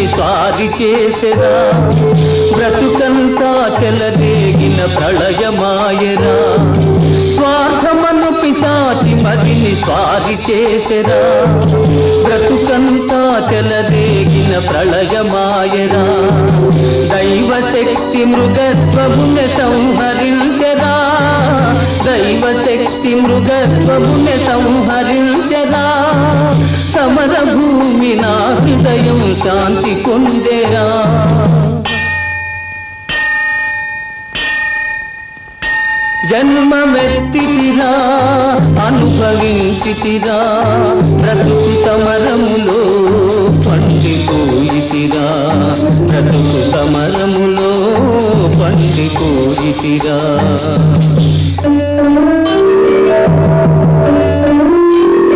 స్వాది చేసెరా బ్రతుకంతా చెలరేగిన ప్రళయమాయరా స్వార్థమను పిశాచి మదిని స్వాది చేసెరా బ్రతుకంతా చెలరేగిన ప్రళయమాయరా దైవశక్తి మృగత్వమున సంహరించెరా దైవశక్తి మృగత్వమున సంహరించెరా సమర భూమి నా హృదయం శాంతి పొందెరా జన్మమెత్తితిరా అనుభవించితిరా బ్రతుకు సమరములో పండిపోయితిరా బ్రతుకు సమరములో పండిపోయితిరా